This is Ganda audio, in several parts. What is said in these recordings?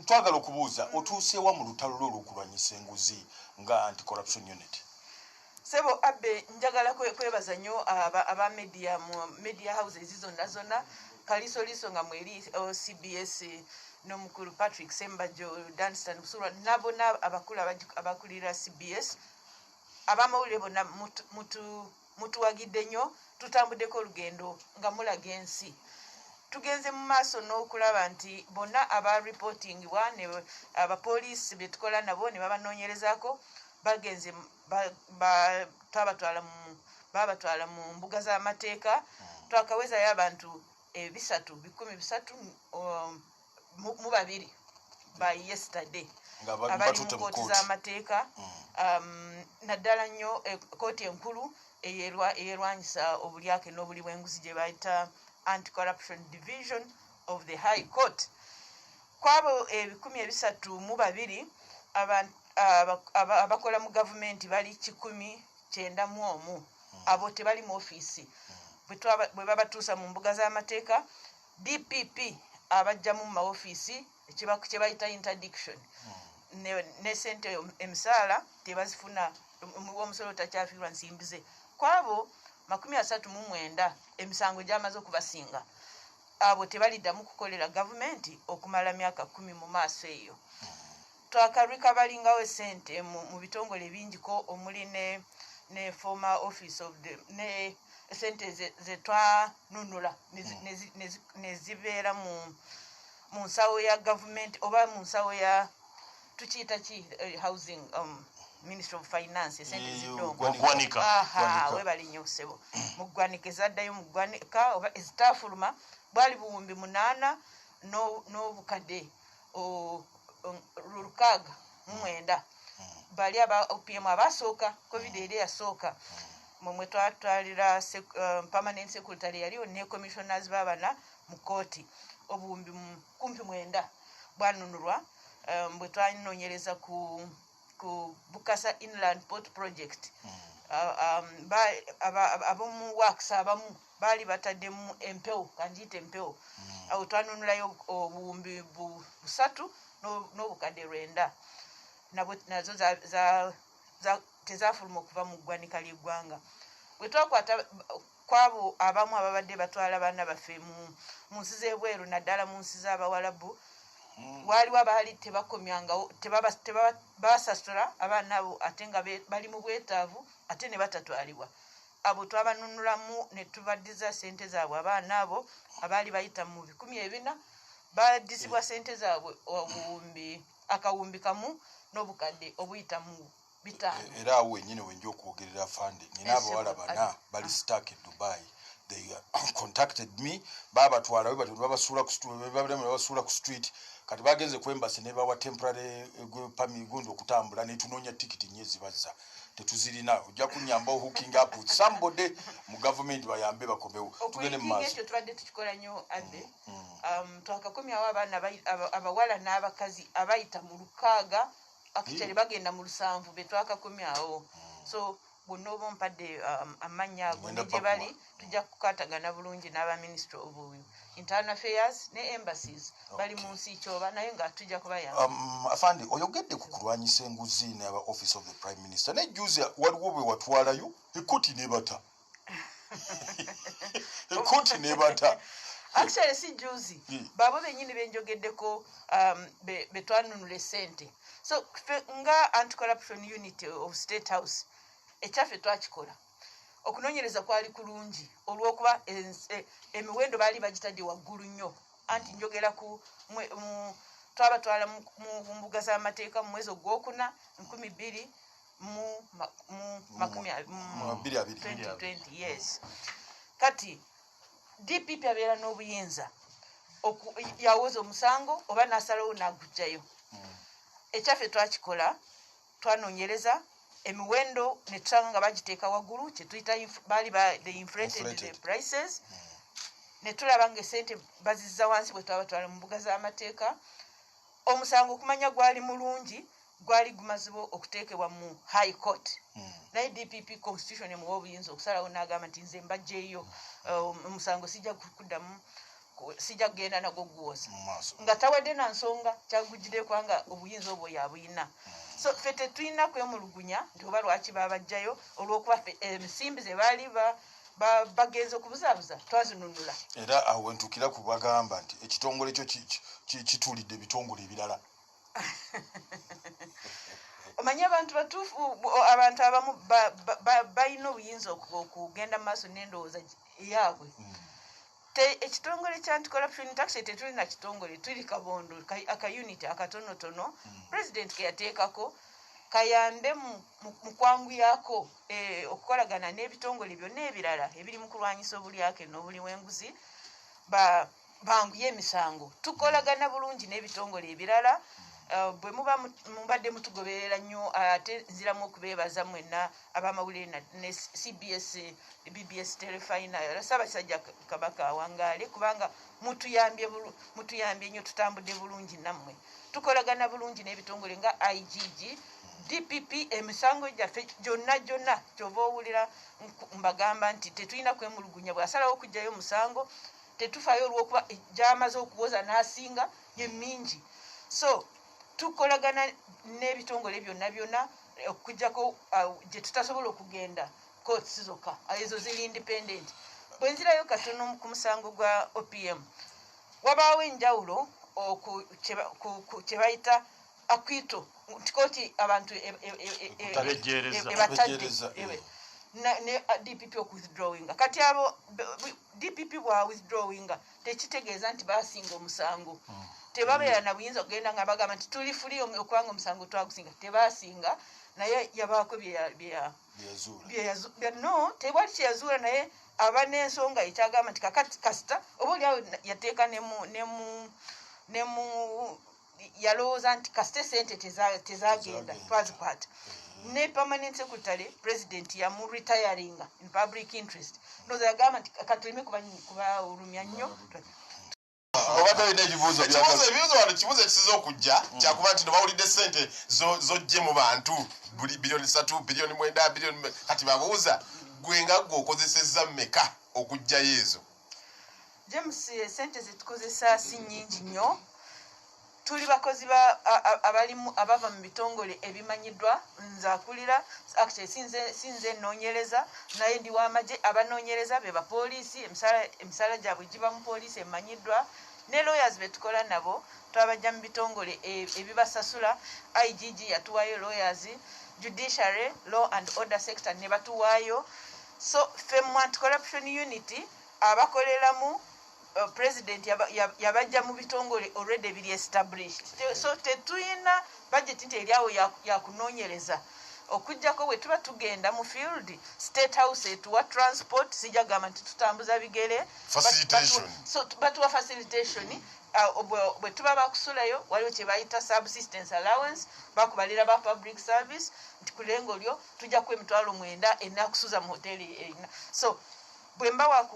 twagala okubuuza otuuseewa mu lutalo lw'okulwanyisa enguzi nga anti-corruption unit. Sebo abbe njagala kwebaza nnyo aba media houses zonna kalisoliso nga mweri CBS n'omukulu Patrick Sembajo, Danstan Busurwa nabona abakulu abakulira CBS abamawulire bonna mutuwagidde nnyo tutambuddeko olugendo nga mulaga ensi. Tugenze mu maaso n'okulaba nti bonna aba reportingibwa ne abapoliisi be tukola nabo ne babanoonyerezaako bagenze babatwala mu mbuga z'amateeka twakawezayo abantu 300 mu babiri by yesterday abali mu kooti z'amateeka naddala nnyo kooti enkulu eyerwanyisa obulyake n'obuli bw'enguzi gye bayita Anti-Corruption Division of the High Court. Kwabo 302 abakola mu gavumenti bali 191 abo tebali mu office bwe babatuusa mu mbuga z'amateeka DPP abajja mu maoffice kye bayita interdiction ne sente emisaala tebazifuna omusolo takyafiirwa nsimbize. Kwabo 39 emisango gyamaze okubasinga abo tebaliddamu kukolera gavumenti okumala myaka 10 mu maaso eyo. Twakarikabalingawo sente mu bitongole bingiko omuli ne former office of the ne sente ze twanunula nezibeera mu nsawo ya gavumenti oba mu nsawo ya tukiyita ki housing Ministry of Finance sente zidongo webali nnyo ssebo mu ggwanika ezaddayo mu ggwanika oba ezitaafuluma bwali 8,000 n'obukadde 609 bali aba OPM abasooka covid eri yasooka mwe twatwalira permanent secretary yaliyo ne commissioners babana mu kooti 9,000 bwanunulwa bwe twanoonyereza ku Bukasa Inland Port Project. Abamu works abamu bali bataddemu empewo kanjite empewo awo twanunulayo 3,000 n'obukadde 9 nazo tezaafuluma okuva mu ggwanika ly'eggwanga. Bwe twakwata kwabo abamu ababadde batwala baana baffe mu nsi z'ebweru naddala mu nsi z'Abawalabu waliwo abaali tebakomyangawo basasula abaana abo ate nga bali mu bwetaavu ate ne batatwalibwa. Abo twabanunulamu ne tubaddiza sente zaabwe abaana abo abaali bayita mu 400 baddizibwa sente zaabwe akawumbi kamu n'obukadde obuyita mu 5. Era awo wenyini wenja okwogerera fande nina abawala bana bali stuck in Dubai. They contacted me babatwala babasuula ku street kati bagenze ku embassy ne bawa temporary permit gundo okutambula ne tunoonya tikiti nyezi bazza tetuzirina ojja kunyamba hooking up with somebody mu government bayambe bakomewo tugende mu maaso. Ekyo tubadde tukikola nnyo adde twakakomyawo abaana abawala n'abakazi abayita mu 6 actually bagenda mu 7 be twakakomyawo. So bonna oba ompadde amannya ago ne gye bali tujja kukwatagana bulungi n'aba Ministry of Internal Affairs ne embassies bali mu nsi kyoba naye nga tujja kubayamba. Afande oyogedde ku kulwanyisa enguzi n'aba Office of the Prime Minister ne juzi waliwo bwe watwalayo ekoti nebata ekoti nebata. Actually si juzi babo bennyini benjogeddeko betwanunula sente. So nga Anti-Corruption Unit of State House ekyaffe twakikola okunoonyereza kwali kulungi olw'okuba emiwendo baali bagitadde waggulu nnyo anti njogera ku twabatwala mu mbuga z'amateeka mu mwezi ogwokuna 2020 yes. Kati DPP abeera n'obuyinza yawoza omusango oba n'asalawo n'aguggyayo. Ekyaffe twakikola twanoonyereza emiwendo ne tusanga nga bagiteeka waggulu kye tuyita baali they inflated the prices ne tulaba nga esente bazizza wansi bwe twabatwala mu mbuga z'amateeka. Omusango okumanya gwali mulungi gwali gumazibwa okuteekebwa mu High Court naye DPP constitution emuwa obuyinza okusalawo n'agamba nti nze mbajjeeyo omusango sijja kuddamu sijja kugenda nagwo gwoza Maaso. nga tawadde na nsonga kyagujjire kwanga obuyinza obwo yabuyina so ffe tetulina kwemulugunya nti oba lwaki babajjayo olw'okuba ensimbi ze baali bagenze okubuzaabuza twazinunula era awo wentukira ku bagamba nti ekitongole ekyo kitulidde ebitongole ebirala omanyi abantu batuufu abantu abamu balina obuyinza okugenda mu maaso n'endowooza yaabwe ekitongole kya anti-corruption tax tetuli na kitongole tuli kabondo akayuniti akatonotono president keyateekako kayambe mu kwanguyako okukolagana n'ebitongole byonna ebirala ebiri mu kulwanyisa obulyake n'obuli w'enguzi banguye emisango tukolagana bulungi n'ebitongole ebirala bwe mubadde mutugoberera nnyo ate nziramu okubeebaza mwenna abamawulire ne CBS BBS telefina Ssaabasajja Kabaka awangaale kubanga mutuyambye nnyo tutambudde bulungi nammwe tukolagana bulungi n'ebitongole nga IGG DPP emisango gyaffe gyonna kyova owulira mbagamba nti tetulina kwemulugunya bw'asalawo okugjayo musango tetufaayo olw'okuba gy'amaze okuwoza n'asinga ye mingi so tukolagana n'ebitongole byonna okujjako gye tutasobola okugenda courts zokka ezo ziri independent bwe nzirayo katono ku musango gwa OPM wabaawo enjawulo kye bayita akwito nti kooti abantu ebatadde ne DPP okuwithdrawinga kati abo DPP bwa withdrawinga tekitegeeza nti baasinga omusango tebabeera na buyinza okugenda nga bagamba nti tuli fuli okubanga omusango twagusinga tebaasinga naye yabaako no tewali kyeyazuula naye aba n'ensonga ekyagamba nti kakati kasita oba oliawo yateeka yalowooza nti kasita sente tezagenda twazikwata ne permanent secretary president yamuretiringa in public interest noza yagamba nti katuleme kubaulumya nnyo ekibuuzo wano kibuuzo ekisiza okujja kyakuba nti nobawulidde sente zojje mu bantu bilioni 3 bilioni 9 bilioni kati babuuza gwe nga gwe okozesezza mmeka okujjayo ezo James sente zetukozesa si nnyingi nnyo tuli bakozi abava mu bitongole ebimanyiddwa nze akulira actually sinze nnoonyereza naye ndi w'amagye abanoonyereza be bapoliisi emisaala gyabwe giba mu poliisi emanyiddwa ne lawyers betukola nabo twabajja mu bitongole ebibasasula IGG yatuwaayo lawyers judiciary law and order sector ne batuwaayo so ffe mu anti-corruption unity abakoleramu president yabajja mu bitongole already biri established so tetuyina budget nti eriawo yakunoonyereza okujjako bwe tuba tugenda mu field state house etuwa transport sijagamba nti tutambuza bigere batuwa facilitation bwe tuba bakusulayo waliwo kye bayita subsistence allowance bakubalira ba public service nti ku lengo lyo tujja ku emitwalo 9 enakusuza mu hoteli erina so bwe mba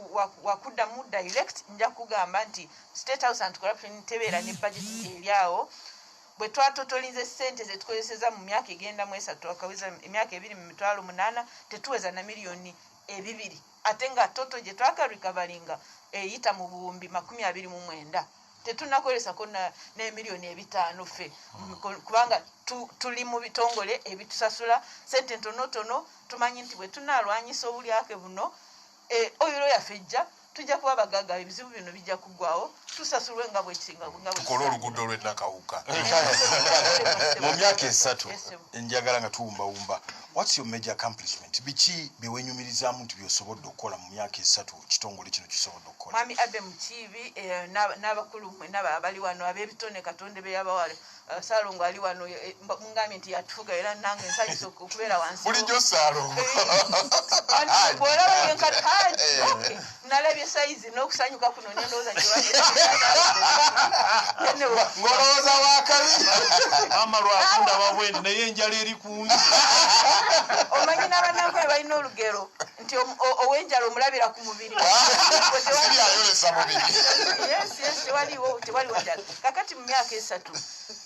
wakuddamu direct nja kugamba nti state house anti-corruption tebeera ne budget eryawo bwe twatotolinze ssente zetukozeseza mu myaka egenda mu 3 akaweza emyaka 2 mu mitwalo 8 tetuweza na miliyoni 2 ate nga toto gye twakarikavalinga eyita mu buwumbi 29 tetunakolesako ne miliyoni 5 ffe kubanga tuli mu bitongole ebitusasula ssente ntonotono tumanyi nti bwe tunalwanyisa obulyake buno oyiro yafejja tujja kuba bagagga ebizibu bino bijja kuggwawo tusasulwe nga bwekisinga tukola oluguudo lw'ennakawuka mu myaka 3 njagala nga tuwumbawumba what's your major accomplishment biki byewenyumirizaamu nti byosobodde okukola mu myaka 3 kitongole kino kisobodde okukola mwami Abe Mukiibi n'abakulu mwenna abali wano ab'ebitone Katonda be yabawale Saalongo ali wano mungambye nti yatufuga era nange nsanyusa okubeera wansi bulijjo Saalongo bw'olaba yenkataji nalabye sayizi n'okusanyuka kuno nendowooza ng'olowooza wakabi mama lwakunda babwendi naye enjala eri kungi omanyi n'abannankoe balina olugero nti ow'enjala omulabira ku mubiri ayolesa mubiri tewaliwo njala kakati mu myaka 3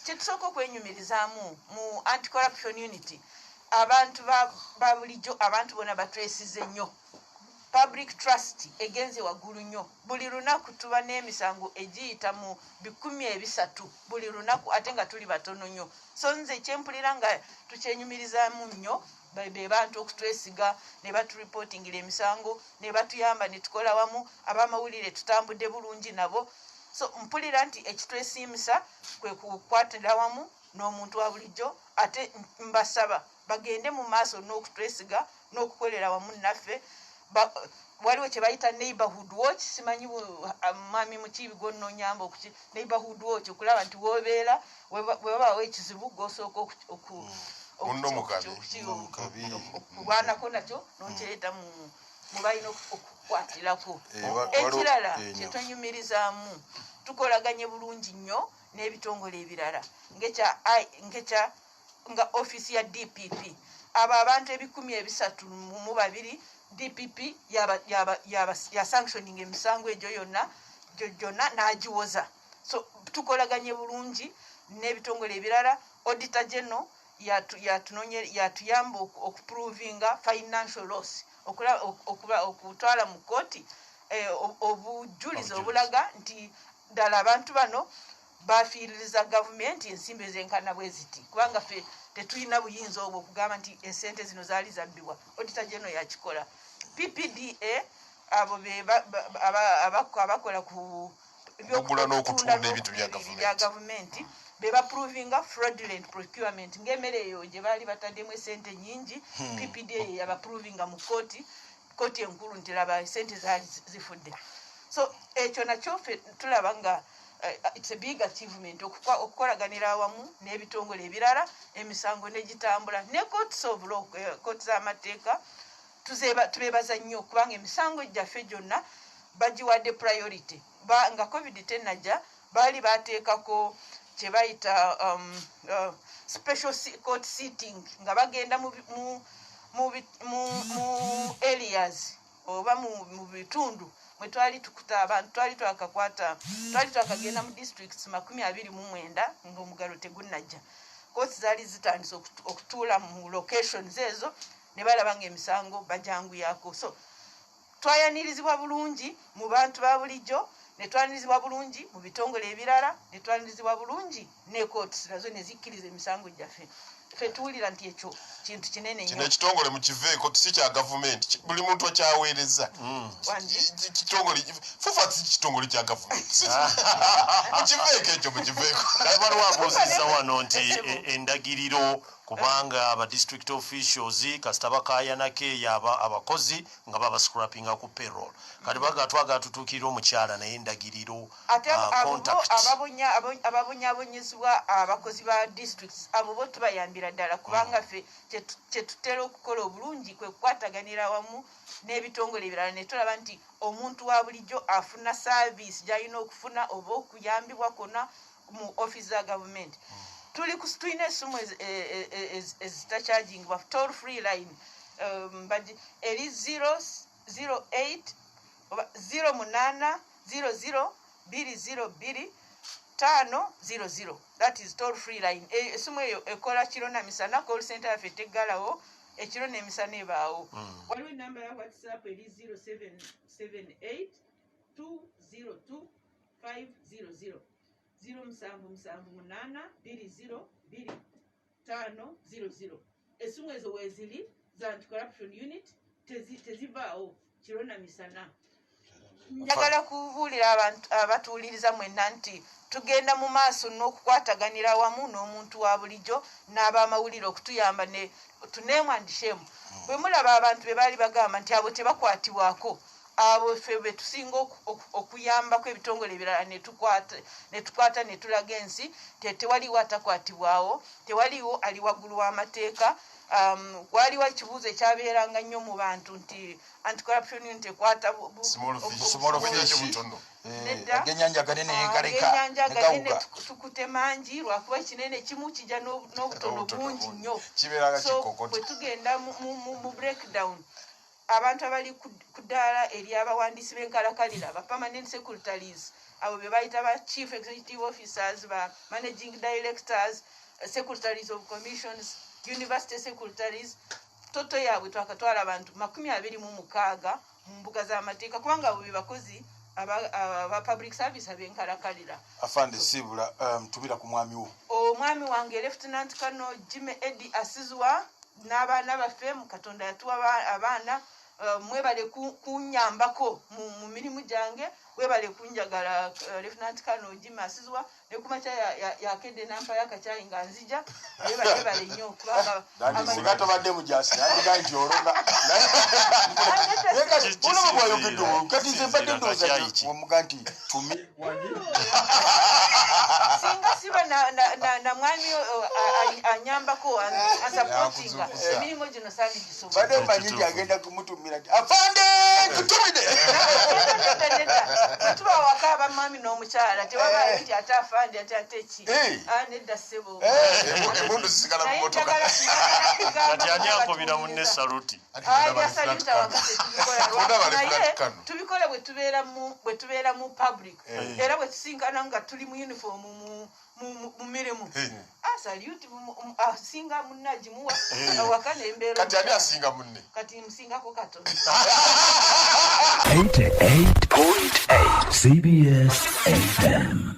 kyetusooka okwenyumirizaamu mu anti-corruption unity abantu ba bulijjo abantu bona batwesize nnyo public trust egenze waggulu nnyo. Buli lunaku tuba n'emisango egiyita mu 300 buli lunaku ate nga tuli batono nnyo. So nze kyempulira nga tukyenyumirizaamu nnyo be bantu okutwesiga ne baturipotingira emisango ne batuyamba ne tukola wamu abamawulire tutambudde bulungi nabo. So mpulira nti ekitwesiimisa kwe kukwatira wamu n'omuntu wa bulijjo ate mbasaba bagende mu maaso n'okutwesiga n'okukolera wamu naffe. Waliwo kye bayita neighborhood watch simanyi mwami mukiibi gwonnonyamba okuki neighborhood watch okulaba nti woobeera webabaawo ekizibu gosooka okulwanako nakyo n'okireeta mu balina okukwatirako. Ekirala kyetwenyumirizaamu tukolaganye bulungi nnyo n'ebitongole ebirala nga ofisi ya DPP abo abantu 332 DPP ya sanctioning emisango egyo yonna n'agiwoza. So tukolaganye bulungi n'ebitongole ebirala. Auditor General yatuyamba okuprovinga financial loss okutwala mu kooti obujulizi obulaga nti ddala abantu bano bafiiririza gavumenti ensimbi ezenkana bwe ziti kubanga ffe tetulina buyinza obwo okugamba nti esente zino zaali zabbiwa. Auditor General yakikola. PPDA abo abakola ku byokutunda ebintu bya gavumenti be baprovinga fraudulent procurement ng'emmere eyo gye baali bataddemu esente nnyingi. PPDA yabaprovinga mu kooti enkulu nti laba esente zaali zifudde. So ekyo nakyo ffe tulaba nga it's a big achievement okukolaganira awamu n'ebitongole ebirala emisango negitambula ne courts of law court z'amateeka tubeebaza nnyo kubanga emisango gyaffe gyonna bagiwadde priority nga covid-10 najja baali bateekako kye bayita special court sitting nga bagenda mu areas oba mu bitundu mwe twali tukuta abantu twali twakagenda mu districts 29 ng'omugalo tegunnajja. Kooti zaali zitandise okutuula mu locations ezo ne balaba ng'emisango bajanguyako. So twayanirizibwa bulungi mu bantu ba bulijjo ne twanirizibwa bulungi mu bitongole ebirala ne twanirizibwa bulungi ne courts nazo ne zikkiriza emisango gyaffe. Ffe tuwulira nti ekyo kintu kinene nnyo. Kino ekitongole mukiveeko si kya gavumenti buli muntu akyaweereza. Kitongole fufa si kitongole kya gavumenti mukiveeko ekyo mukiveeko. Waliwo abuuzizza wano nti endagiriro kubanga aba district officials kasita bakayanako eyo abakozi nga baba scrappinga ku payroll kati bagatwaga tutuukirira omukyala naye endagiriro ate ababonyabonyezibwa abakozi ba districts abo bo tubayambira ddala kubanga ffe kyetutera okukola obulungi kwe kukwataganira wamu n'ebitongole ebirala ne tulaba nti omuntu wa bulijjo afuna service gy'alina okufuna oba okuyambibwa kwonna mu office za gavumenti. Tulina essimu ezitakyagingibwa toll free line eri 008 08 00 202 500. That is toll free line. Essimu eyo ekola kiro na misana call center yaffe teggalawo ekiro n'emisana ebaawo. Waliwo enamba ya WhatsApp eri 0778 202 500 0778202500. Essimu ezo weeziri za anti-corruption unit tezivaawo kiro na misana. Njagala kubuulira abatuwuliriza mwenna nti tugenda mu maaso n'okukwataganira wamu n'omuntu wa bulijjo n'abamawulire okutuyamba ne tuname and shame. Bwe mulaba abantu be baali bagamba nti abo tebakwatibwako abo ffe be tusinga okuyambako ebitongole ebirala ne tukwata ne tulaga ensi tewaliwo atakwatibwawo tewaliwo ali waggulu w'amateeka. Waliwo ekibuuzo ekyabeeranga nnyo mu bantu nti anti-corruption unit ekwata agenyanja ganene tukute mangi lwakuba ekinene kimu kijja n'obutono bungi nnyo. Bwe tugenda mu breakdown abantu abali ku ddaala eri abawandiisi b'enkalakalira ba permanent secretaries abo be bayita ba chief executive officers ba managing directors secretaries of commissions university secretaries toto yaabwe twakatwala abantu 26 mu mbuga z'amateeka kubanga abo be bakozi aba public service abenkalakalira. Afande Sibula tumira ku mwami wo. Omwami wange Lieutenant Colonel Jimmy Eddie Asizwa n'abaana baffe mu Katonda yatuwa abaana mwebale kunyambako mu mirimu gyange webale kunjagala Lieutenant Colonel Jimmy Asizwa ne kumacha yakedde nampa yakacyayi nga nzija webale nnyo kubanga amagato badde mu jasi yandiga njoroga uno bwayogedde kati nze mbadde ndoza omuganti tumi singa siba na mwami anyambako asupportinga emirimu gino sandi gisobola badde manyingi agenda kumutumira afande kutumide tuba waka abamwami n'omukyala tewabayo nti ate afande ate ki nedda ssebo emundu zisigala mu motoka kati ani akobira munne saluti tubikola bwe tubeera mu public era bwe tusinkana nga tuli mu uniform mu mirimu saluti asinga munne agimuwa awaka nembeera kati ani asinga munne kati musingako Katonda 88.8 CBS FM